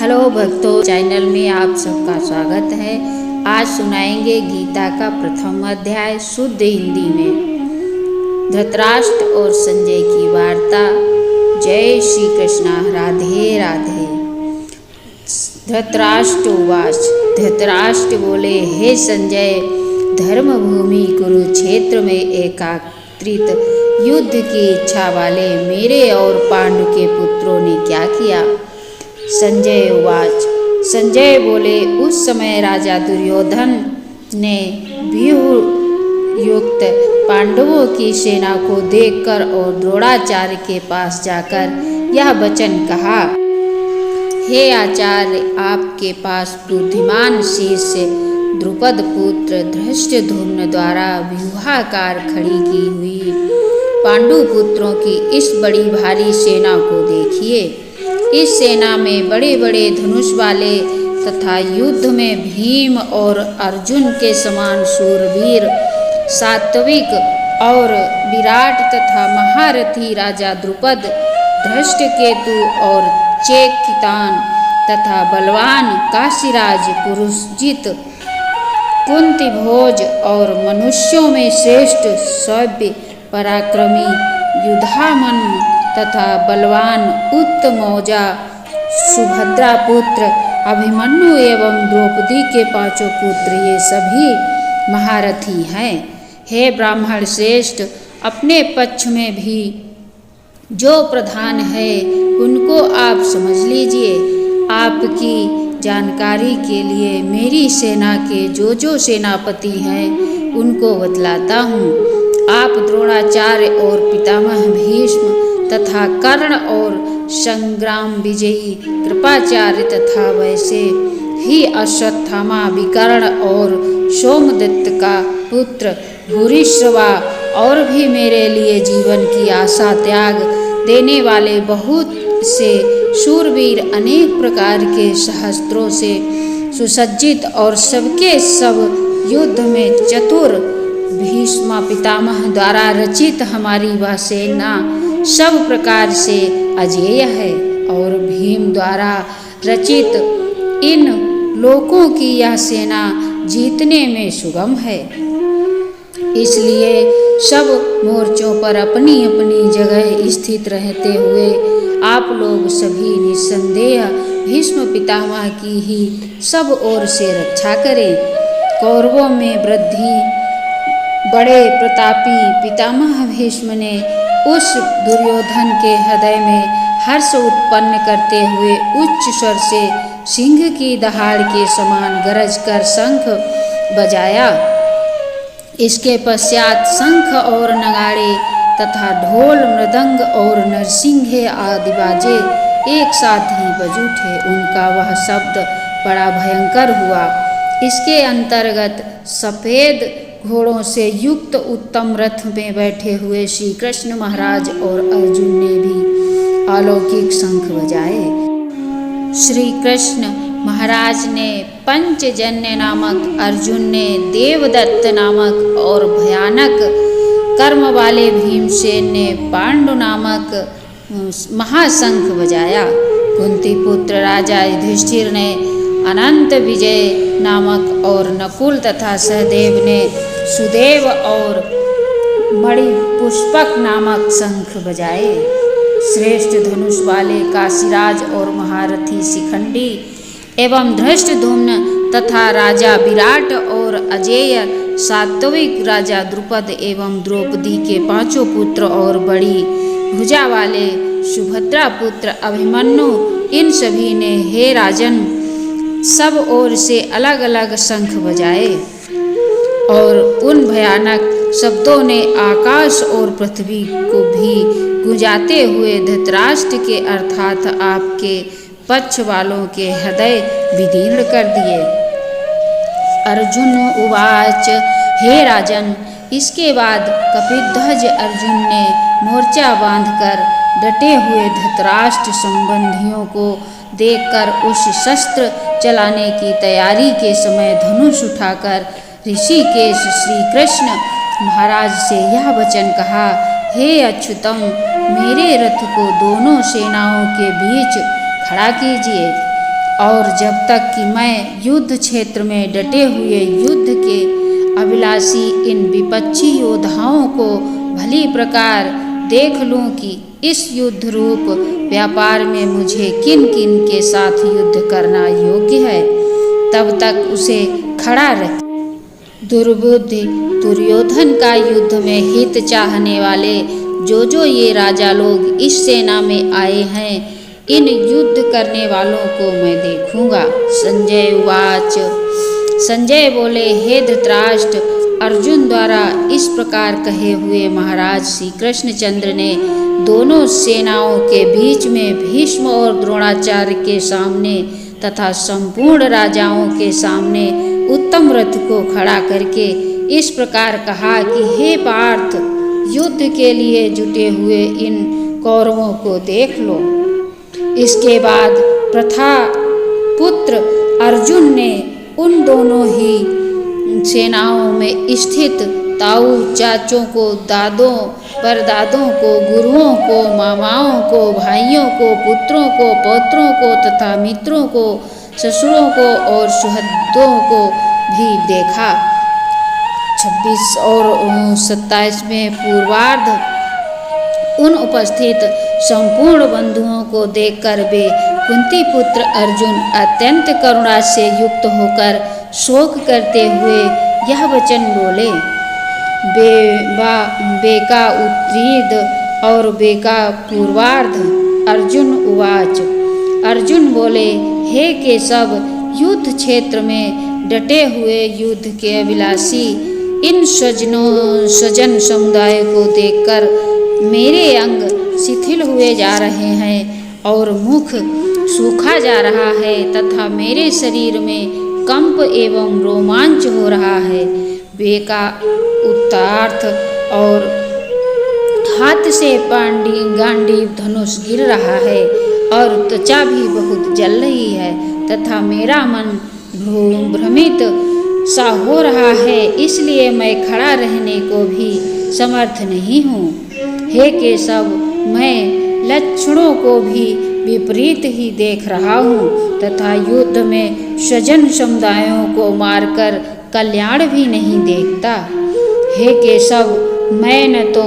Hello भक्तों, channel में आप सबका स्वागत है। आज सुनाएंगे गीता का प्रथम अध्याय शुद्ध हिंदी में। धृतराष्ट्र और संजय की वार्ता। जय श्री कृष्णा। राधे राधे। धृतराष्ट्र उवाच। धृतराष्ट्र बोले, हे संजय, धर्मभूमि कुरुक्षेत्र में एकात्रित युद्ध की इच्छा वाले मेरे और पांडु के पुत्रों ने क्या किया? संजय उवाच। संजय बोले, उस समय राजा दुर्योधन ने व्यूह युक्त पांडवों की सेना को देखकर और द्रोणाचार्य के पास जाकर यह वचन कहा, हे आचार्य, आपके पास बुद्धिमान शिष्य द्रुपद पुत्र धृष्टद्युम्न द्वारा व्यूहाकार खड़ी की हुई पांडु पुत्रों की इस बड़ी भारी सेना को देखिए। इस सेना में बड़े बड़े धनुष वाले तथा युद्ध में भीम और अर्जुन के समान शूरवीर, सात्विक और विराट तथा महारथी राजा द्रुपद, धृष्टकेतु और चेकितान तथा बलवान काशीराज पुरुषजित, कुंती भोज और मनुष्यों में श्रेष्ठ सभ्य पराक्रमी युधामन तथा बलवान उत्तमौजा सुभद्रा पुत्र अभिमन्यु एवं द्रौपदी के पांचों पुत्र, ये सभी महारथी हैं। हे ब्राह्मण श्रेष्ठ, अपने पक्ष में भी जो प्रधान है उनको आप समझ लीजिए। आपकी जानकारी के लिए मेरी सेना के जो सेनापति हैं उनको बतलाता हूँ। आप द्रोणाचार्य और पितामह भीष्म तथा कर्ण और संग्राम विजयी कृपाचार्य तथा वैसे ही अश्वत्थामा, विकर्ण और सोमदत्त का पुत्र भूरिश्रवा और भी मेरे लिए जीवन की आशा त्याग देने वाले बहुत से शूरवीर, अनेक प्रकार के शस्त्रों से सुसज्जित और सबके सब युद्ध में चतुर भीष्म पितामह द्वारा रचित हमारी वह सेना सब प्रकार से अजेय है और भीम द्वारा रचित इन लोकों की यह सेना जीतने में सुगम है। इसलिए सब मोर्चों पर अपनी अपनी जगह स्थित रहते हुए आप लोग सभी निस्संदेह भीष्म पितामह की ही सब ओर से रक्षा करें। कौरवों में वृद्धि बड़े प्रतापी पितामह भीष्म ने उस दुर्योधन के हृदय में हर्ष उत्पन्न करते हुए उच्च स्वर से सिंह की दहाड़ के समान गरज कर शंख बजाया। इसके पश्चात शंख और नगाड़े तथा ढोल, मृदंग और नरसिंहे आदि बाजे एक साथ ही बज उठे। उनका वह शब्द बड़ा भयंकर हुआ। इसके अंतर्गत सफ़ेद घोड़ों से युक्त उत्तम रथ में बैठे हुए श्री कृष्ण महाराज और अर्जुन ने भी अलौकिक शंख बजाए। श्री कृष्ण महाराज ने पंचजन्य नामक, अर्जुन ने देवदत्त नामक और भयानक कर्म वाले भीमसेन ने पांडु नामक महाशंख बजाया। कुंती पुत्र राजा युधिष्ठिर ने अनंत विजय नामक और नकुल तथा सहदेव ने सुदेव और मणि पुष्पक नामक शंख बजाए। श्रेष्ठ धनुष वाले काशीराज और महारथी शिखंडी एवं धृष्टद्युम्न तथा राजा विराट और अजेय सात्विक राजा द्रुपद एवं द्रौपदी के पांचों पुत्र और बड़ी भुजा वाले सुभद्रा पुत्र अभिमन्यु, इन सभी ने हे राजन सब ओर से अलग अलग शंख बजाए और उन भयानक शब्दों ने आकाश और पृथ्वी को भी गुंजाते हुए धृतराष्ट्र के अर्थात आपके पक्ष वालों के हृदय विदीर्ण कर दिए। अर्जुन उवाच। हे राजन, इसके बाद कपिध्वज अर्जुन ने मोर्चा बांधकर डटे हुए धृतराष्ट्र संबंधियों को देखकर उस शस्त्र चलाने की तैयारी के समय धनुष उठाकर ऋषिकेश श्री कृष्ण महाराज से यह वचन कहा, हे अच्युतम, मेरे रथ को दोनों सेनाओं के बीच खड़ा कीजिए। और जब तक कि मैं युद्ध क्षेत्र में डटे हुए युद्ध के अभिलाषी इन विपक्षी योद्धाओं को भली प्रकार देख लूं कि इस युद्ध रूप व्यापार में मुझे किन किन के साथ युद्ध करना योग्य है, तब तक उसे खड़ा रख। दुर्बुद्धि दुर्योधन का युद्ध में हित चाहने वाले जो ये राजा लोग इस सेना में आए हैं, इन युद्ध करने वालों को मैं देखूंगा। संजय उवाच। संजय बोले, हे धृतराष्ट्र, अर्जुन द्वारा इस प्रकार कहे हुए महाराज श्री कृष्णचंद्र ने दोनों सेनाओं के बीच में भीष्म और द्रोणाचार्य के सामने तथा संपूर्ण राजाओं के सामने उत्तम रथ को खड़ा करके इस प्रकार कहा कि हे पार्थ, युद्ध के लिए जुटे हुए इन कौरवों को देख लो। इसके बाद प्रथा पुत्र अर्जुन ने उन दोनों ही सेनाओं में स्थित ताऊ चाचों को, दादों परदादों को, गुरुओं को, मामाओं को, भाइयों को, पुत्रों को, पौत्रों को तथा मित्रों को, ससुरों को और सुहृदों को भी देखा। 26 और 27 में पूर्वार्ध उन उपस्थित संपूर्ण बंधुओं को देखकर वे कुंती पुत्र अर्जुन अत्यंत करुणा से युक्त होकर शोक करते हुए यह वचन बोले। बेका उत्तरीद और बेका पूर्वार्ध। अर्जुन उवाच। अर्जुन बोले, हे केशव, युद्ध क्षेत्र में डटे हुए युद्ध के अभिलाषी इन स्वजन समुदाय को देखकर मेरे अंग शिथिल हुए जा रहे हैं और मुख सूखा जा रहा है तथा मेरे शरीर में कंप एवं रोमांच हो रहा है। बेका उत्तरार्थ और हाथ से गांडीव धनुष गिर रहा है और त्वचा भी बहुत जल रही है तथा मेरा मन भ्रमित सा हो रहा है, इसलिए मैं खड़ा रहने को भी समर्थ नहीं हूँ। हे केशव, मैं लक्षणों को भी विपरीत ही देख रहा हूँ तथा युद्ध में स्वजन समुदायों को मारकर कल्याण भी नहीं देखता। हे केशव, मैं न तो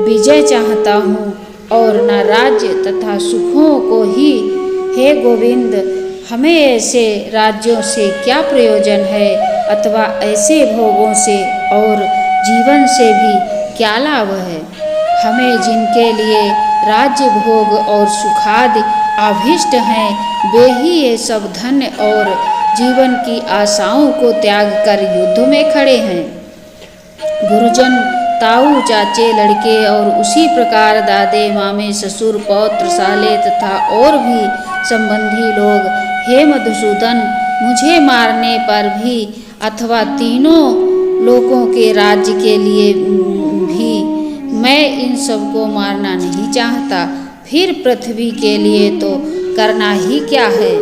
विजय चाहता हूँ और न राज्य तथा सुखों को ही। हे गोविंद, हमें ऐसे राज्यों से क्या प्रयोजन है अथवा ऐसे भोगों से और जीवन से भी क्या लाभ है। हमें जिनके लिए राज्य भोग और सुखादि अभिष्ट हैं, वे ही ये सब धन और जीवन की आशाओं को त्याग कर युद्ध में खड़े हैं। गुरुजन, ताऊ, चाचे, लड़के और उसी प्रकार दादे, मामे, ससुर, पौत्र, साले तथा और भी संबंधी लोग, हे मधुसूदन, मुझे मारने पर भी अथवा तीनों लोकों के राज्य के लिए भी मैं इन सबको मारना नहीं चाहता। फिर पृथ्वी के लिए तो करना ही क्या है।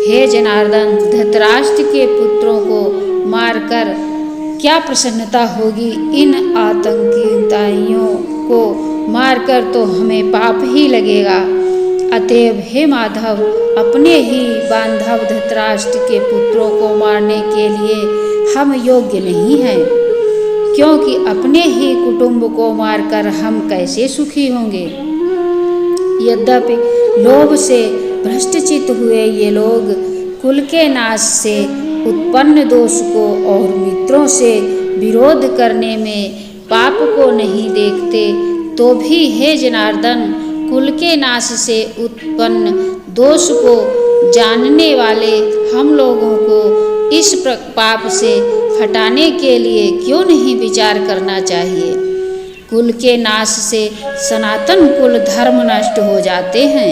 हे जनार्दन, धृतराष्ट्र के पुत्रों को मारकर क्या प्रसन्नता होगी। इन आतंकिताइयों को मारकर तो हमें पाप ही लगेगा। अतएव हे माधव, अपने ही बांधव धृतराष्ट्र के पुत्रों को मारने के लिए हम योग्य नहीं हैं, क्योंकि अपने ही कुटुंब को मारकर हम कैसे सुखी होंगे। यद्यपि लोभ से भ्रष्टचित्त हुए ये लोग कुल के नाश से उत्पन्न दोष को और मित्रों से विरोध करने में पाप को नहीं देखते, तो भी हे जनार्दन, कुल के नाश से उत्पन्न दोष को जानने वाले हम लोगों को इस पाप से हटाने के लिए क्यों नहीं विचार करना चाहिए। कुल के नाश से सनातन कुल धर्म नष्ट हो जाते हैं।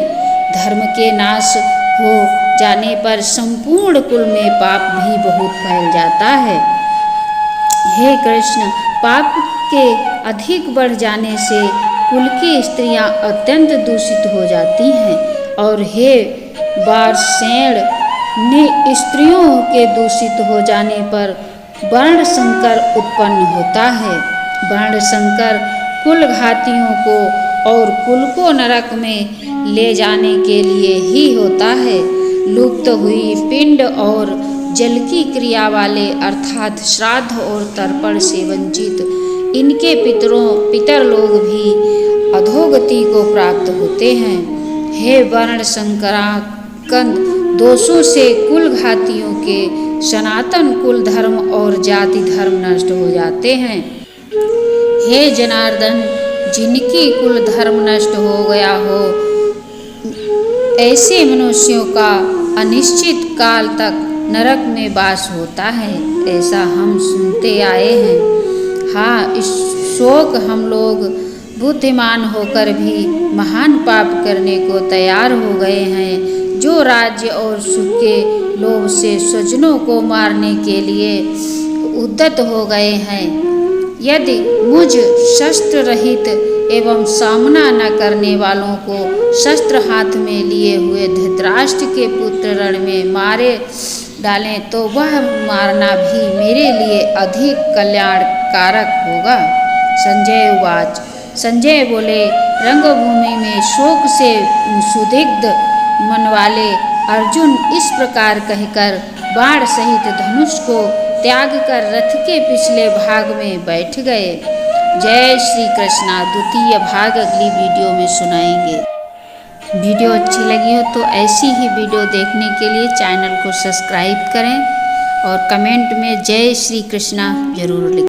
धर्म के नाश हो जाने पर संपूर्ण कुल में पाप भी बहुत फैल जाता है। हे कृष्ण, पाप के अधिक बढ़ जाने से कुल की स्त्रियां अत्यंत दूषित हो जाती हैं और हे वार्ष्णेय, स्त्रियों के दूषित हो जाने पर वर्ण संकर उत्पन्न होता है। वर्ण संकर कुल घातियों को और कुल को नरक में ले जाने के लिए ही होता है। लुप्त हुई पिंड और जल की क्रिया वाले अर्थात श्राद्ध और तर्पण से वंचित इनके पितर लोग भी अधोगति को प्राप्त होते हैं। हे वर्ण संकराकंद दोषों से कुल घातियों के सनातन कुल धर्म और जाति धर्म नष्ट हो जाते हैं। हे जनार्दन, जिनकी कुल धर्म नष्ट हो गया हो, ऐसे मनुष्यों का अनिश्चित काल तक नरक में वास होता है, ऐसा हम सुनते आए हैं। हाँ, इस शोक हम लोग बुद्धिमान होकर भी महान पाप करने को तैयार हो गए हैं, जो राज्य और सुख के लोभ से स्वजनों को मारने के लिए उद्यत हो गए हैं। यदि मुझ शस्त्र रहित एवं सामना न करने वालों को शस्त्र हाथ में लिए हुए धृतराष्ट्र के पुत्र रण में मारे डालें तो वह मारना भी मेरे लिए अधिक कल्याणकारक होगा। संजय उवाच। संजय बोले, रंगभूमि में शोक से सुदिग्ध मन वाले अर्जुन इस प्रकार कहकर बाण सहित धनुष को त्याग कर रथ के पिछले भाग में बैठ गए। जय श्री कृष्णा। द्वितीय भाग अगली वीडियो में सुनाएंगे। वीडियो अच्छी लगी हो तो ऐसी ही वीडियो देखने के लिए चैनल को सब्सक्राइब करें और कमेंट में जय श्री कृष्णा जरूर लिखें।